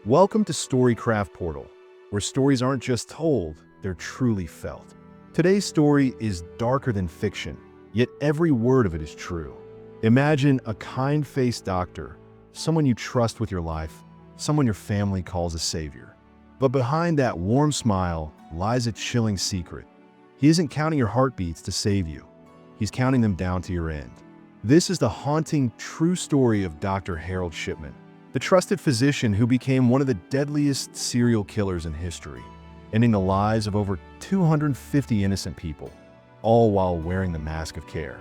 Welcome to Storycraft Portal, where stories aren't just told, they're truly felt. Today's story is darker than fiction, yet every word of it is true. Imagine a kind-faced doctor, someone you trust with your life, someone your family calls a savior. But behind that warm smile lies a chilling secret. He isn't counting your heartbeats to save you. He's counting them down to your end. This is the haunting, true story of Dr. Harold Shipman, the trusted physician who became one of the deadliest serial killers in history, ending the lives of over 250 innocent people, all while wearing the mask of care.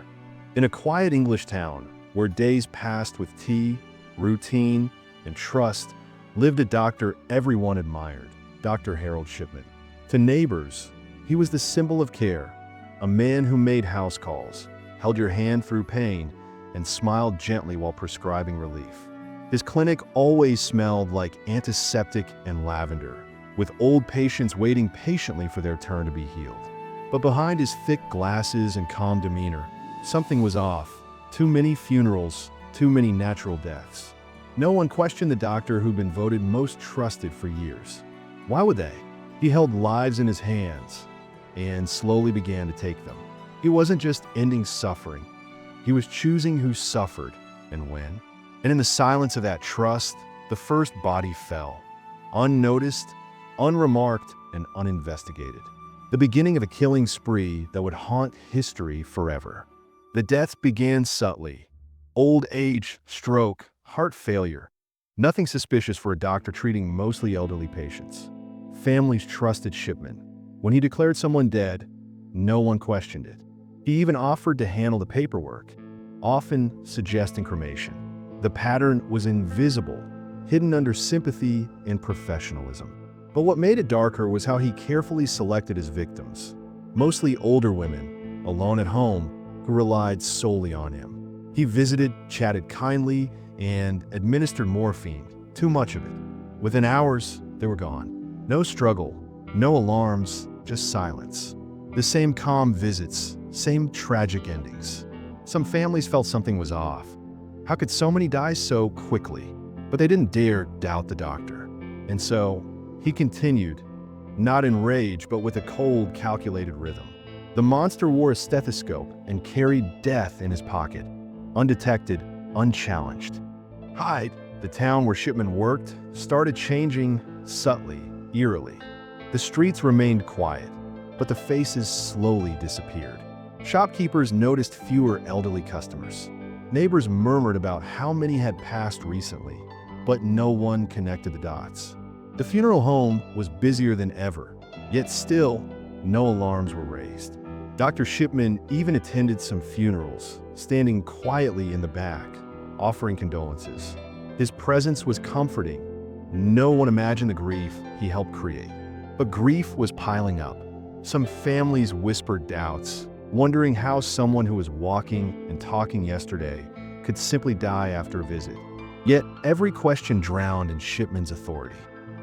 In a quiet English town, where days passed with tea, routine, and trust, lived a doctor everyone admired, Dr. Harold Shipman. To neighbors, he was the symbol of care, a man who made house calls, held your hand through pain, and smiled gently while prescribing relief. His clinic always smelled like antiseptic and lavender, with old patients waiting patiently for their turn to be healed. But behind his thick glasses and calm demeanor, something was off. Too many funerals, too many natural deaths. No one questioned the doctor who'd been voted most trusted for years. Why would they? He held lives in his hands and slowly began to take them. He wasn't just ending suffering. He was choosing who suffered and when. And in the silence of that trust, the first body fell, unnoticed, unremarked, and uninvestigated. The beginning of a killing spree that would haunt history forever. The deaths began subtly. Old age, stroke, heart failure. Nothing suspicious for a doctor treating mostly elderly patients. Families trusted Shipman. When he declared someone dead, no one questioned it. He even offered to handle the paperwork, often suggesting cremation. The pattern was invisible, hidden under sympathy and professionalism. But what made it darker was how he carefully selected his victims, mostly older women, alone at home, who relied solely on him. He visited, chatted kindly, and administered morphine, too much of it. Within hours, they were gone. No struggle, no alarms, just silence. The same calm visits, same tragic endings. Some families felt something was off. How could so many die so quickly? But they didn't dare doubt the doctor. And so, he continued, not in rage, but with a cold, calculated rhythm. The monster wore a stethoscope and carried death in his pocket, undetected, unchallenged. Hyde, the town where Shipman worked, started changing subtly, eerily. The streets remained quiet, but the faces slowly disappeared. Shopkeepers noticed fewer elderly customers. Neighbors murmured about how many had passed recently, but no one connected the dots. The funeral home was busier than ever, yet still, no alarms were raised. Dr. Shipman even attended some funerals, standing quietly in the back, offering condolences. His presence was comforting. No one imagined the grief he helped create. But grief was piling up. Some families whispered doubts, wondering how someone who was walking and talking yesterday could simply die after a visit. Yet every question drowned in Shipman's authority.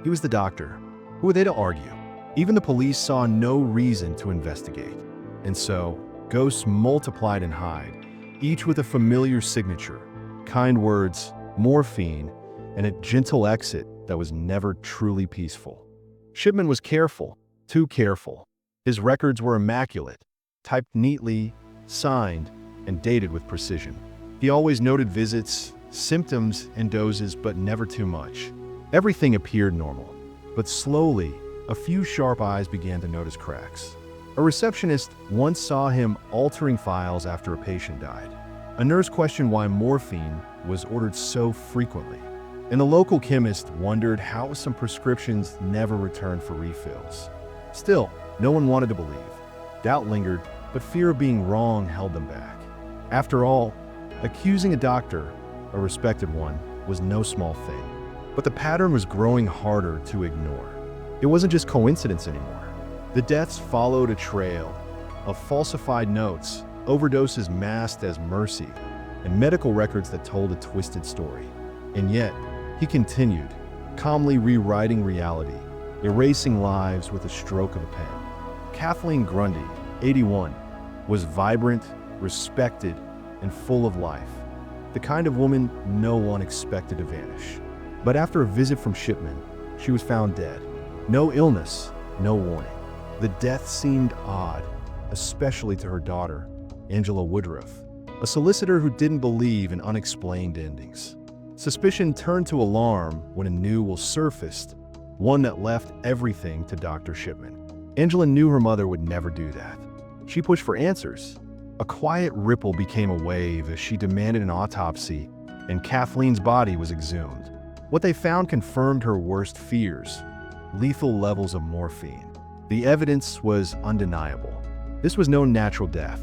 He was the doctor. Who were they to argue? Even the police saw no reason to investigate. And so, ghosts multiplied in Hyde, each with a familiar signature, kind words, morphine, and a gentle exit that was never truly peaceful. Shipman was careful, too careful. His records were immaculate, typed neatly, signed, and dated with precision. He always noted visits, symptoms, and doses, but never too much. Everything appeared normal, but slowly, a few sharp eyes began to notice cracks. A receptionist once saw him altering files after a patient died. A nurse questioned why morphine was ordered so frequently, and the local chemist wondered how some prescriptions never returned for refills. Still, no one wanted to believe. Doubt lingered, but fear of being wrong held them back. After all, accusing a doctor, a respected one, was no small thing. But the pattern was growing harder to ignore. It wasn't just coincidence anymore. The deaths followed a trail of falsified notes, overdoses masked as mercy, and medical records that told a twisted story. And yet, he continued, calmly rewriting reality, erasing lives with a stroke of a pen. Kathleen Grundy, 81, was vibrant, respected, and full of life. The kind of woman no one expected to vanish. But after a visit from Shipman, she was found dead. No illness, no warning. The death seemed odd, especially to her daughter, Angela Woodruff, a solicitor who didn't believe in unexplained endings. Suspicion turned to alarm when a new will surfaced, one that left everything to Dr. Shipman. Angela knew her mother would never do that. She pushed for answers. A quiet ripple became a wave as she demanded an autopsy, and Kathleen's body was exhumed. What they found confirmed her worst fears: lethal levels of morphine. The evidence was undeniable. This was no natural death.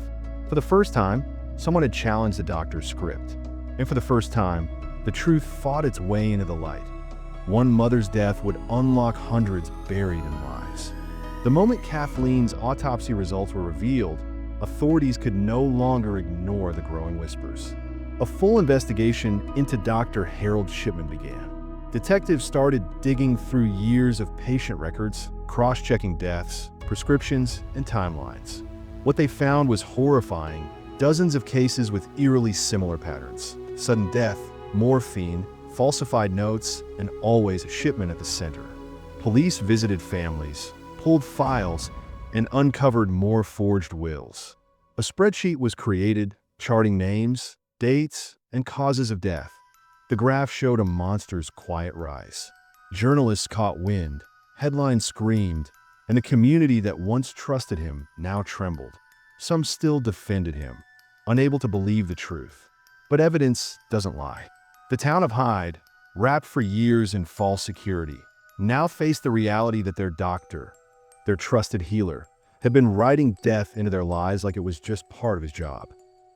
For the first time, someone had challenged the doctor's script. And for the first time, the truth fought its way into the light. One mother's death would unlock hundreds buried in lies. The moment Kathleen's autopsy results were revealed, authorities could no longer ignore the growing whispers. A full investigation into Dr. Harold Shipman began. Detectives started digging through years of patient records, cross-checking deaths, prescriptions, and timelines. What they found was horrifying: dozens of cases with eerily similar patterns. Sudden death, morphine, falsified notes, and always Shipman at the center. Police visited families, pulled files, and uncovered more forged wills. A spreadsheet was created, charting names, dates, and causes of death. The graph showed a monster's quiet rise. Journalists caught wind, headlines screamed, and the community that once trusted him now trembled. Some still defended him, unable to believe the truth. But evidence doesn't lie. The town of Hyde, wrapped for years in false security, now faced the reality that their doctor, their trusted healer, had been writing death into their lives like it was just part of his job.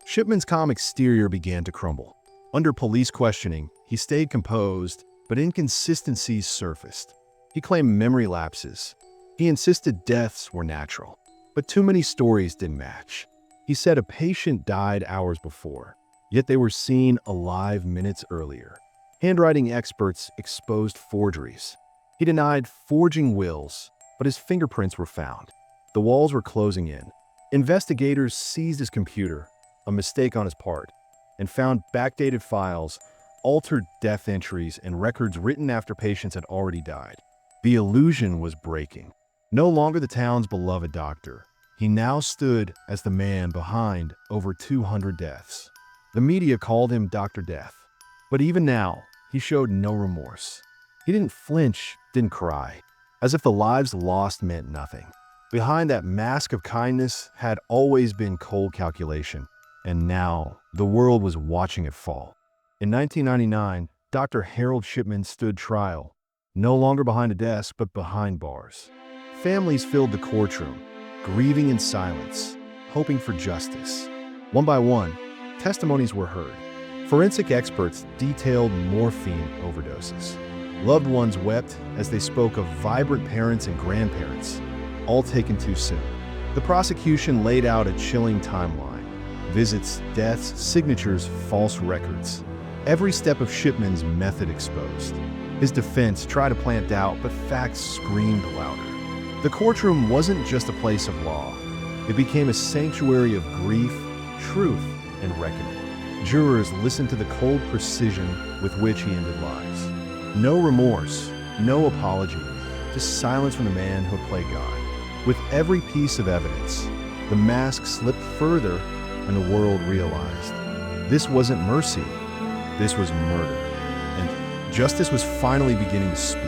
Shipman's calm exterior began to crumble. Under police questioning, he stayed composed, but inconsistencies surfaced. He claimed memory lapses. He insisted deaths were natural, but too many stories didn't match. He said a patient died hours before, yet they were seen alive minutes earlier. Handwriting experts exposed forgeries. He denied forging wills, but his fingerprints were found. The walls were closing in. Investigators seized his computer, a mistake on his part, and found backdated files, altered death entries, and records written after patients had already died. The illusion was breaking. No longer the town's beloved doctor, he now stood as the man behind over 200 deaths. The media called him Dr. Death. But even now, he showed no remorse. He didn't flinch, didn't cry, as if the lives lost meant nothing. Behind that mask of kindness had always been cold calculation, and now the world was watching it fall. In 1999, Dr. Harold Shipman stood trial, no longer behind a desk, but behind bars. Families filled the courtroom, grieving in silence, hoping for justice. One by one, testimonies were heard. Forensic experts detailed morphine overdoses. Loved ones wept as they spoke of vibrant parents and grandparents, all taken too soon. The prosecution laid out a chilling timeline: visits, deaths, signatures, false records. Every step of Shipman's method exposed. His defense tried to plant doubt, but facts screamed louder. The courtroom wasn't just a place of law. It became a sanctuary of grief, truth, and reckoning. Jurors listened to the cold precision with which he ended lives. No remorse, no apology, just silence from the man who had played God. With every piece of evidence, the mask slipped further, and the world realized this wasn't mercy, this was murder. And justice was finally beginning to speak.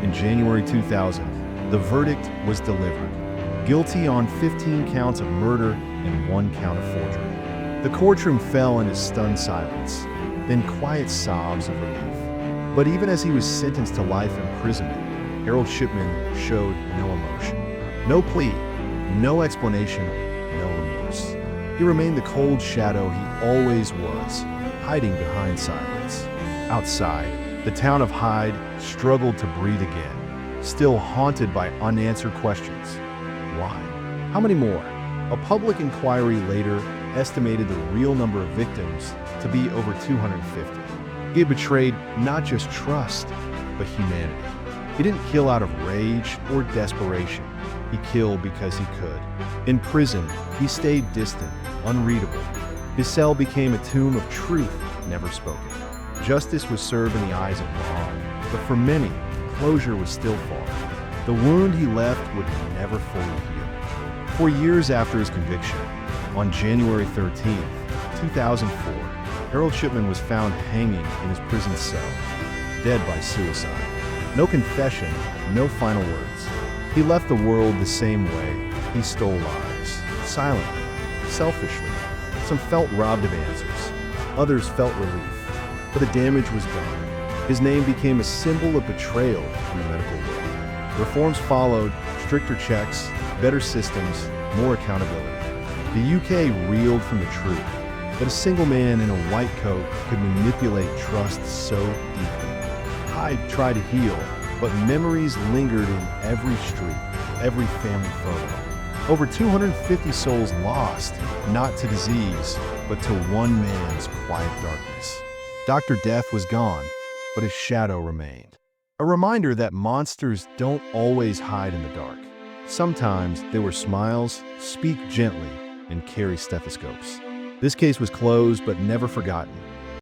In January 2000, the verdict was delivered. Guilty on 15 counts of murder and 1 count of forgery. The courtroom fell into stunned silence, then quiet sobs of relief. But even as he was sentenced to life imprisonment, Harold Shipman showed no emotion. No plea, no explanation, no remorse. He remained the cold shadow he always was, hiding behind silence. Outside, the town of Hyde struggled to breathe again, still haunted by unanswered questions. Why? How many more? A public inquiry later estimated the real number of victims to be over 250. He had betrayed not just trust, but humanity. He didn't kill out of rage or desperation. He killed because he could. In prison, he stayed distant, unreadable. His cell became a tomb of truth never spoken. Justice was served in the eyes of law, but for many, closure was still far. The wound he left would never fully heal. For years after his conviction, on January 13, 2004, Harold Shipman was found hanging in his prison cell, dead by suicide. No confession, no final words. He left the world the same way. He stole lives, silently, selfishly. Some felt robbed of answers. Others felt relief. But the damage was done. His name became a symbol of betrayal in the medical world. Reforms followed, stricter checks, better systems, more accountability. The UK reeled from the truth that a single man in a white coat could manipulate trust so deeply. Hyde tried to heal, but memories lingered in every street, every family photo. Over 250 souls lost, not to disease, but to one man's quiet darkness. Dr. Death was gone, but his shadow remained. A reminder that monsters don't always hide in the dark. Sometimes they wear smiles, speak gently, and carry stethoscopes. This case was closed but never forgotten.